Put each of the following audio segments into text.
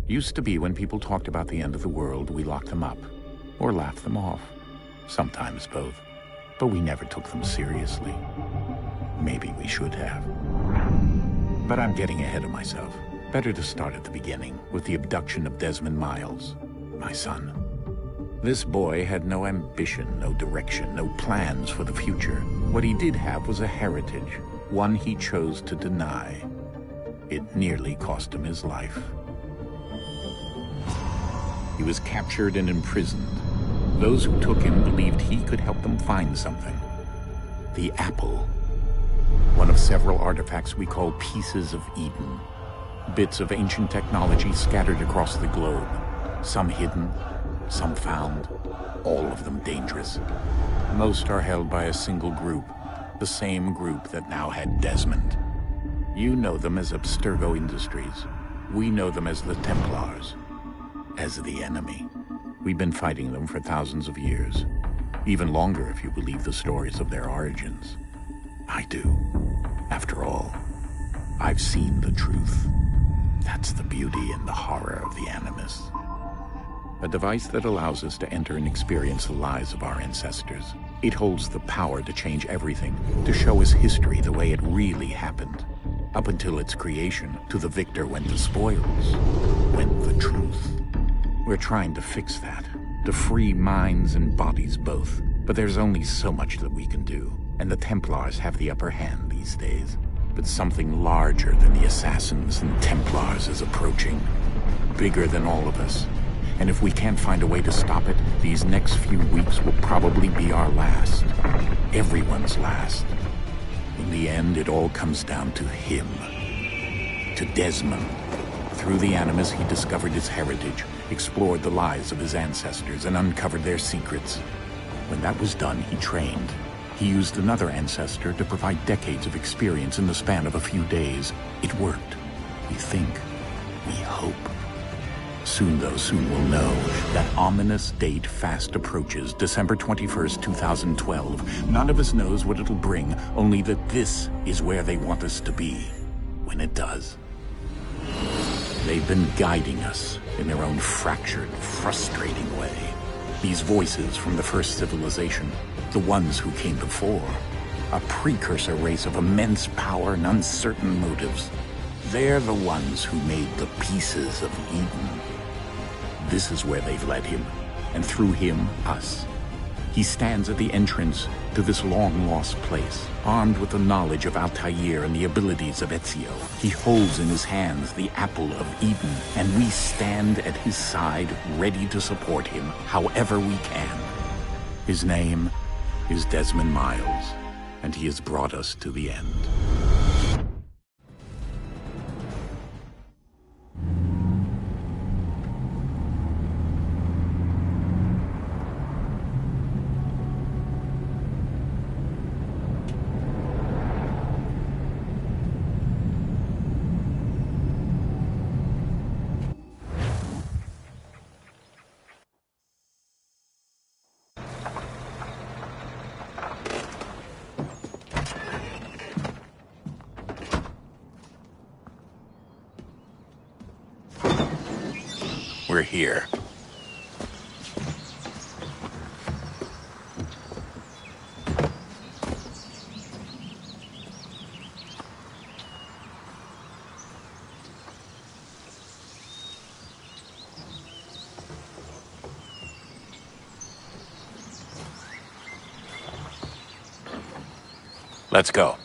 Used to be when people talked about the end of the world, we locked them up, or laughed them off. Sometimes both. But we never took them seriously. Maybe we should have. But I'm getting ahead of myself. Better to start at the beginning, with the abduction of Desmond Miles, my son. This boy had no ambition, no direction, no plans for the future. What he did have was a heritage, one he chose to deny. It nearly cost him his life. He was captured and imprisoned. Those who took him believed he could help them find something. The apple. One of several artifacts we call pieces of Eden. Bits of ancient technology scattered across the globe. Some hidden, some found, all of them dangerous. Most are held by a single group, the same group that now had Desmond. You know them as Abstergo Industries. We know them as the Templars. As the enemy. We've been fighting them for thousands of years. Even longer if you believe the stories of their origins. I do. After all, I've seen the truth. That's the beauty and the horror of the Animus. A device that allows us to enter and experience the lives of our ancestors. It holds the power to change everything, to show us history the way it really happened. Up until its creation, to the victor went the spoils, went the truth. We're trying to fix that, to free minds and bodies both. But there's only so much that we can do, and the Templars have the upper hand these days. But something larger than the Assassins and Templars is approaching, bigger than all of us. And if we can't find a way to stop it, these next few weeks will probably be our last. Everyone's last. In the end, it all comes down to him. To Desmond. Through the Animus, he discovered his heritage, explored the lives of his ancestors, and uncovered their secrets. When that was done, he trained. He used another ancestor to provide decades of experience in the span of a few days. It worked. We think. We hope. Soon we'll know. That ominous date fast approaches, December 21st, 2012. None of us knows what it'll bring, only that this is where they want us to be, when it does. They've been guiding us in their own fractured, frustrating way. These voices from the first civilization, the ones who came before, a precursor race of immense power and uncertain motives. They're the ones who made the pieces of Eden. This is where they've led him, and through him, us. He stands at the entrance to this long-lost place, armed with the knowledge of Altair and the abilities of Ezio. He holds in his hands the apple of Eden, and we stand at his side, ready to support him however we can. His name is Desmond Miles, and he has brought us to the end. We're here. Let's go.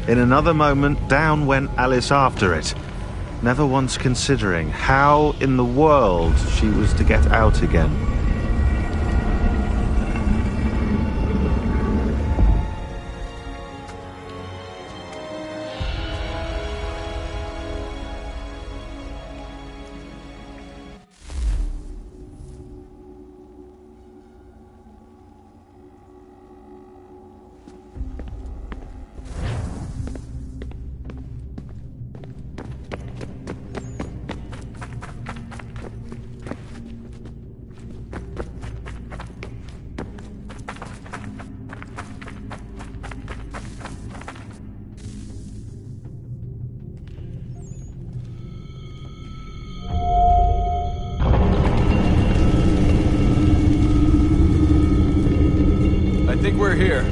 In another moment, down went Alice after it, never once considering how in the world she was to get out again. I think we're here.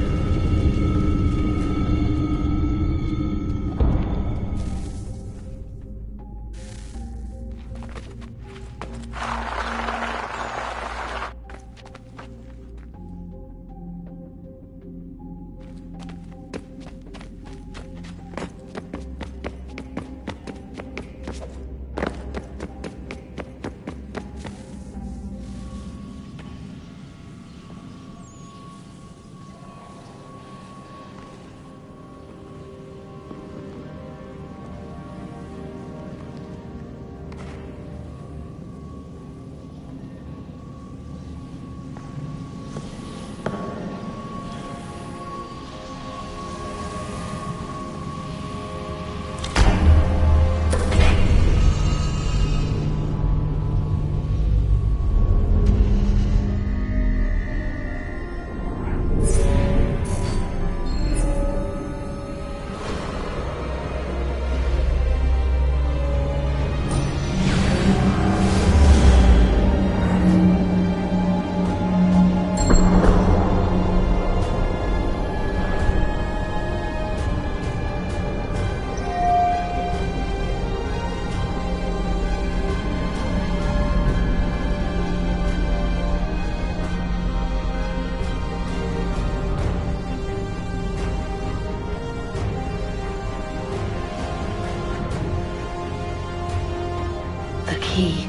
The key.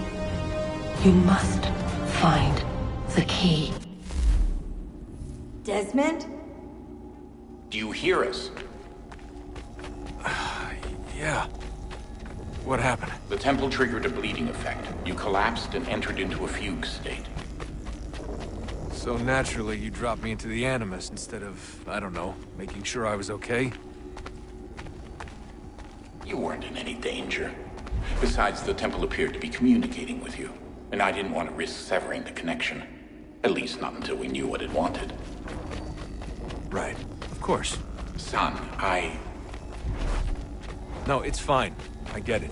You must find the key. Desmond? Do you hear us? Yeah. What happened? The temple triggered a bleeding effect. You collapsed and entered into a fugue state. So naturally, you dropped me into the Animus instead of, I don't know, making sure I was okay? You weren't in any danger. Besides, the temple appeared to be communicating with you, and I didn't want to risk severing the connection. At least not until we knew what it wanted. Right. Of course. Son, No, it's fine. I get it.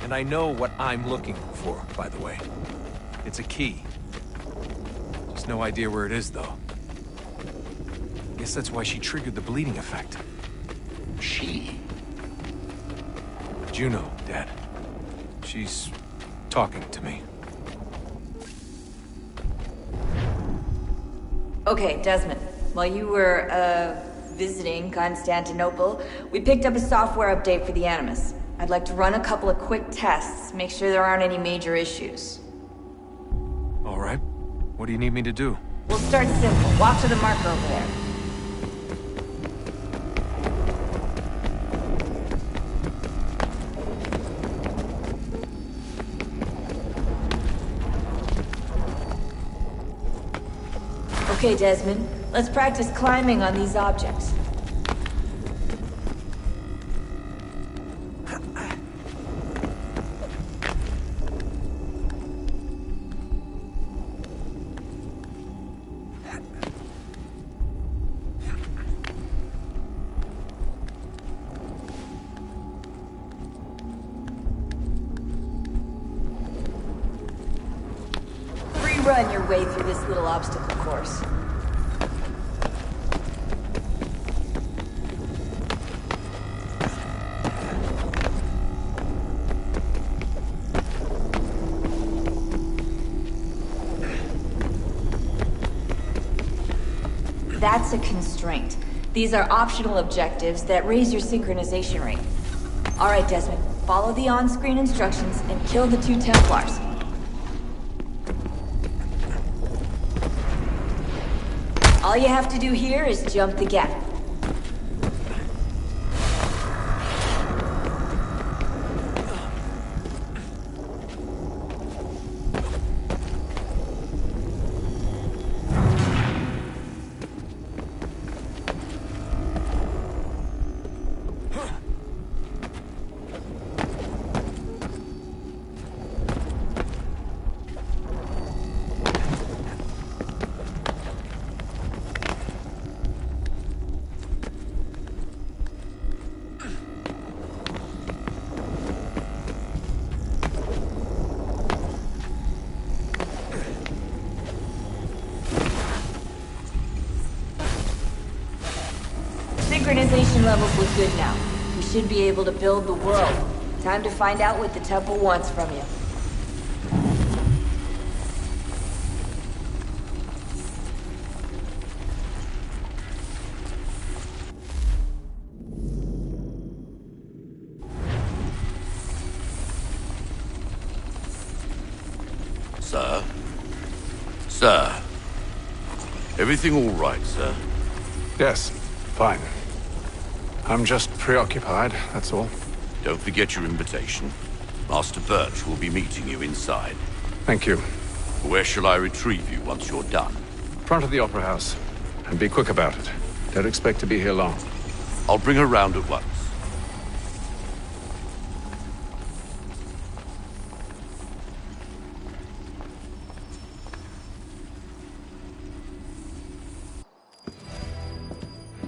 And I know what I'm looking for, by the way. It's a key. Just no idea where it is, though. Guess that's why she triggered the bleeding effect. She? Juno, Dad. She's talking to me. Okay, Desmond. While you were, visiting Constantinople, we picked up a software update for the Animus. I'd like to run a couple of quick tests, make sure there aren't any major issues. What do you need me to do? We'll start simple. Walk to the marker over there. Okay, Desmond. Let's practice climbing on these objects. Run your way through this little obstacle course. That's a constraint. These are optional objectives that raise your synchronization rate. All right, Desmond, follow the on-screen instructions and kill the 2 Templars. All you have to do here is jump the gap. Synchronization levels look good now. We should be able to build the world. Time to find out what the temple wants from you. Sir? Sir? Everything all right, sir? Yes, fine. I'm just preoccupied, that's all. Don't forget your invitation. Master Birch will be meeting you inside. Thank you. Where shall I retrieve you once you're done? Front of the Opera House. And be quick about it. Don't expect to be here long. I'll bring her round at once.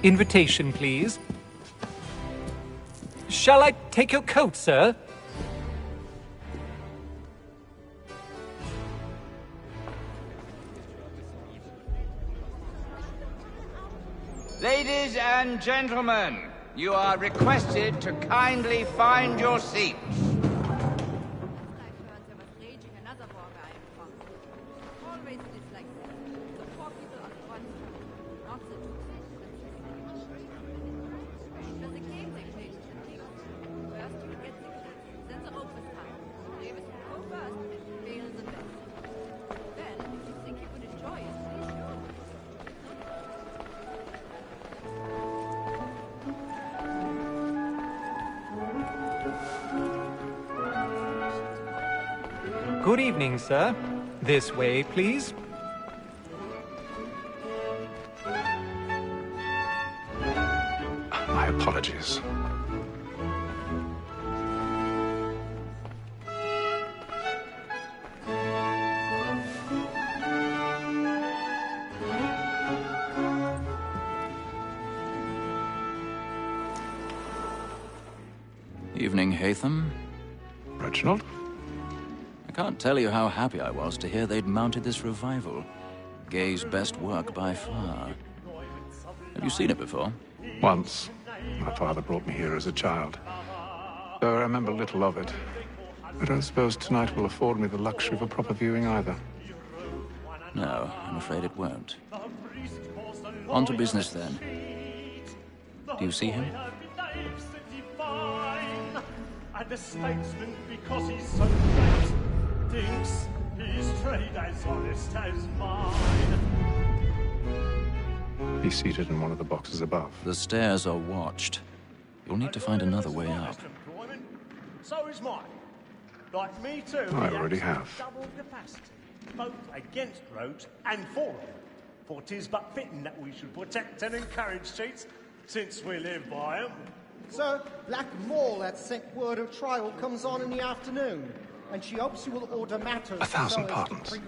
Invitation, please. Shall I take your coat, sir? Ladies and gentlemen, you are requested to kindly find your seats. Good evening, sir. This way, please. My apologies. Evening, Hatham. Reginald? I can't tell you how happy I was to hear they'd mounted this revival. Gay's best work by far. Have you seen it before? Once. My father brought me here as a child. Though I remember little of it. I don't suppose tonight will afford me the luxury of a proper viewing either. No, I'm afraid it won't. On to business, then. Do you see him? And the statesman, because he's so great, thinks His trade as honest as mine. He's seated in one of the boxes above. The stairs are watched. You'll need to find another way up. So is mine. Like me too. I already have. Double capacity, both against roads and for them. For 'tis but fitting that we should protect and encourage cheats, since we live by 'em. Sir, Black Mall had sent word of trial comes on in the afternoon, and she hopes you will order matters. 1,000 pardons.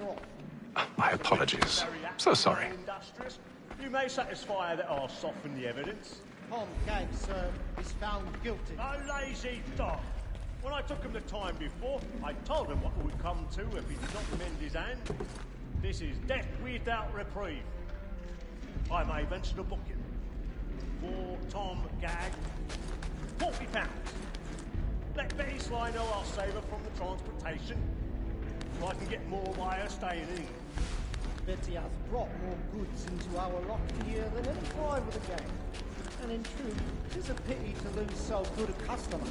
My apologies. So sorry. You may satisfy that I'll soften the evidence. Tom Gag, sir, is found guilty. A lazy dog. When I took him the time before, I told him what it would come to if he did not mend his hand. This is death without reprieve. I may venture to book him. For Tom Gag, £40. Let Betty Sly know I'll save her from the transportation. So I can get more by her staying in. Betty has brought more goods into our lock here than any drive of the gang. And in truth, 'tis a pity to lose so good a customer.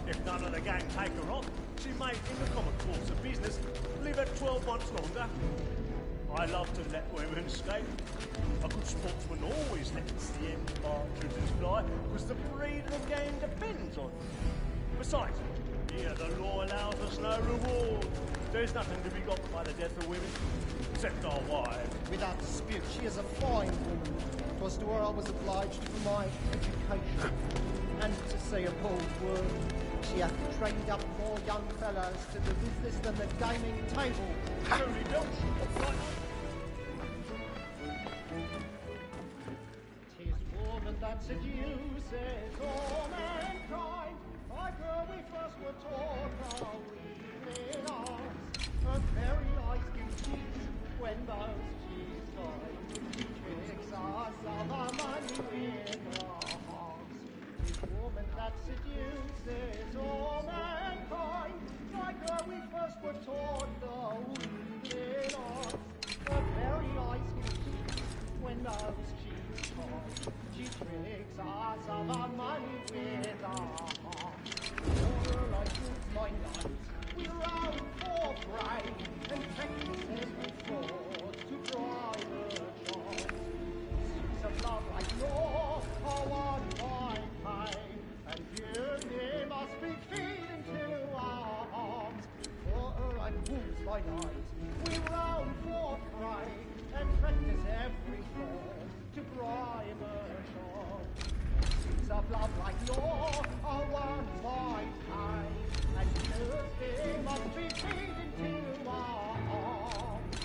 If none of the gang take her on, she may, in the common course of business, live at 12 months longer. I love to let women escape. A good sportsman always lets the end partridges fly, because the breed of the game depends on them. Besides, here the law allows us no reward. There's nothing to be got by the death of women, except our wives. Without dispute, she is a fine woman. 'Twas to her I was obliged for my education. And to say a bold word, she hath trained up more young fellows to the business than the gaming table. Truly does. Tis woman that seduces all mankind. Like her we first were taught our evening arts. Her very eyes give cheats when those cheats find. Tricks us of our money with our hearts. Tis woman that seduces all mankind. Like her we first were taught our evening arts. Her very eyes give cheats when those cheats find. She tricks us of our money with our hearts. For I use my night, we round for prey, and practice every fraud to bribe a child. Suits of love like law are won by pain, and beauty must be feed into our arms. For I use my night, we round for prey, and practice every fraud to bribe a child. Of love like law are won by time, and beauty must be feed into our arms.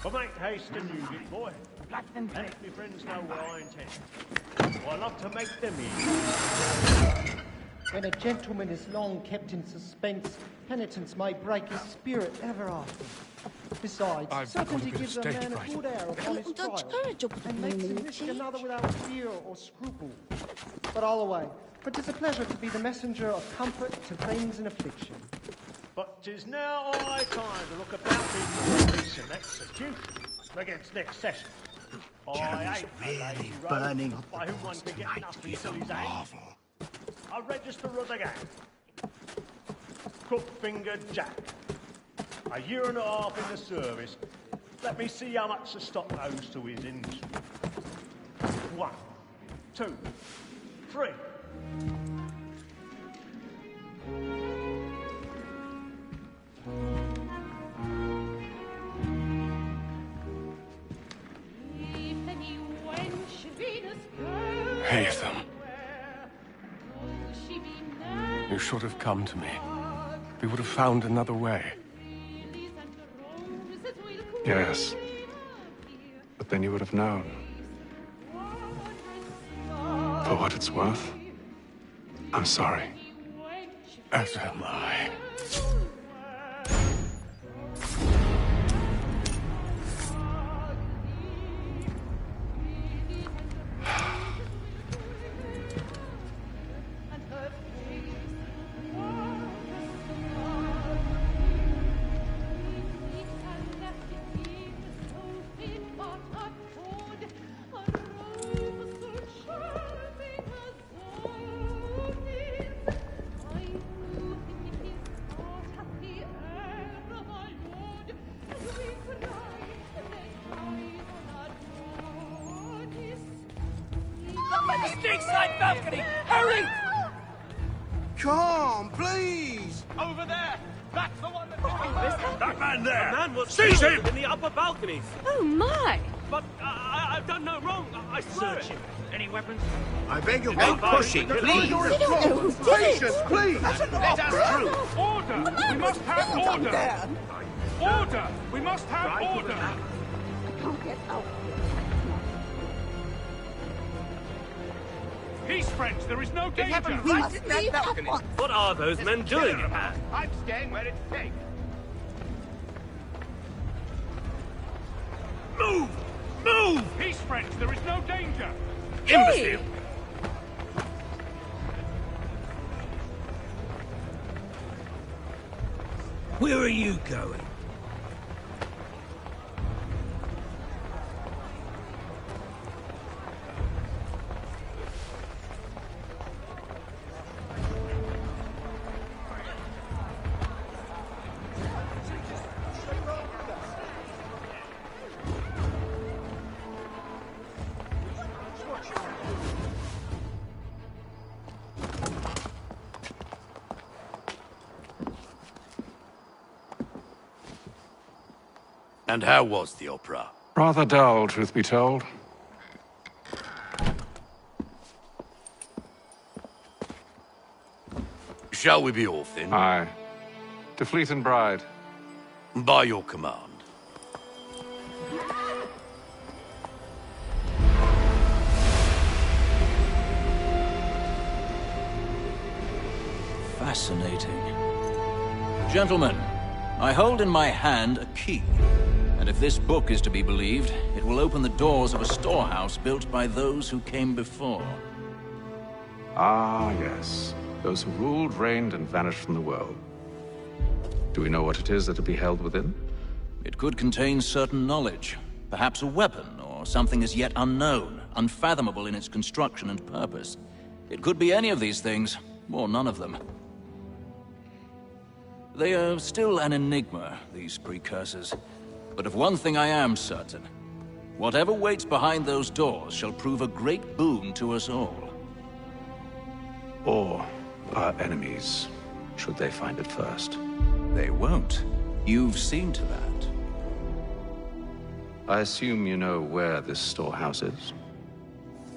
But make haste and use it, boy. And let me friends know what I intend. I love to make them easy. When a gentleman is long kept in suspense, penitence may break his spirit ever after. Besides, certainty gives a man a good air upon his trial, and makes him risk another without fear or scruple. But all away, for 'tis a pleasure to be the messenger of comfort to things in affliction. But 'tis now high time to look about me for peace and execution against next session. I hate really burning up by whom one can get nothing till his aim. I register of the gang. Crook-fingered Jack. A year and a half in the service. Let me see how much the stock owes to his industry. 1, 2, 3. Haytham. You should have come to me. We would have found another way. Yes. But then you would have known. For what it's worth, I'm sorry. As am I. Balcony! Hurry! Come, please! Over there! That's the one that... That man there! The man was Seize him! in the upper balconies. Oh, my! But I've done no wrong. I swear it. Any weapons? I beg of you, pushing, please! Patience, please! Let us through! Order! We must have order! Order! We must have order! I can't get out. Peace, friends! There is no danger! What are those men doing in there? I'm staying where it's safe. Move! Move! Peace, friends! There is no danger! Imbecile! Where are you going? And how was the opera? Rather dull, truth be told. Shall we be off then? Aye. To Fleet and Bride. By your command. Fascinating. Gentlemen, I hold in my hand a key. And if this book is to be believed, it will open the doors of a storehouse built by those who came before. Ah, yes. Those who ruled, reigned, and vanished from the world. Do we know what it is that will be held within? It could contain certain knowledge. Perhaps a weapon, or something as yet unknown, unfathomable in its construction and purpose. It could be any of these things, or none of them. They are still an enigma, these precursors. But of one thing I am certain. Whatever waits behind those doors shall prove a great boon to us all. Or our enemies, should they find it first. They won't. You've seen to that. I assume you know where this storehouse is?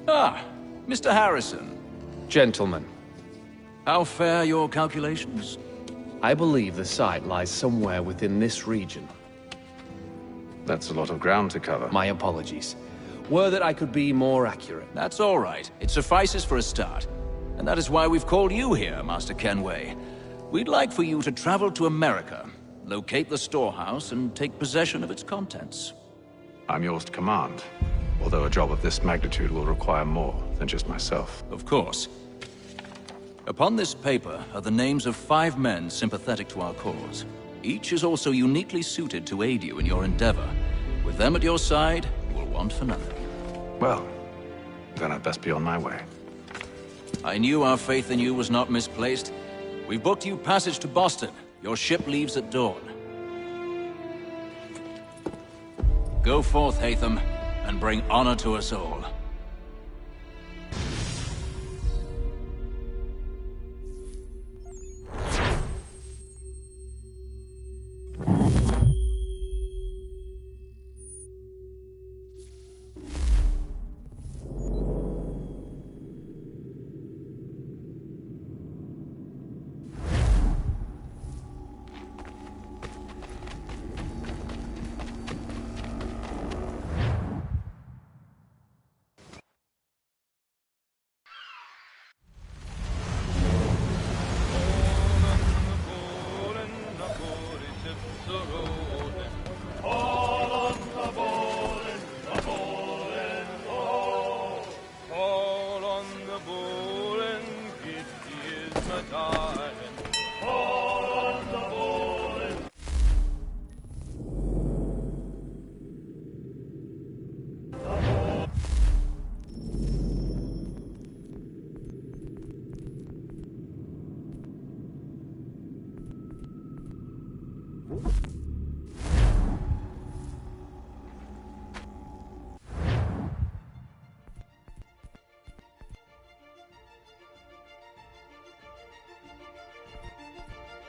Ah, Mr. Harrison. Gentlemen, How fare your calculations? I believe the site lies somewhere within this region. That's a lot of ground to cover. My apologies. Were that I could be more accurate. That's all right. It suffices for a start. And that is why we've called you here, Master Kenway. We'd like for you to travel to America, locate the storehouse, and take possession of its contents. I'm yours to command, although a job of this magnitude will require more than just myself. Of course. Upon this paper are the names of 5 men sympathetic to our cause. Each is also uniquely suited to aid you in your endeavor. With them at your side, you will want for nothing. Well, then I'd best be on my way. I knew our faith in you was not misplaced. We've booked you passage to Boston. Your ship leaves at dawn. Go forth, Haytham, and bring honor to us all.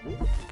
Whoop.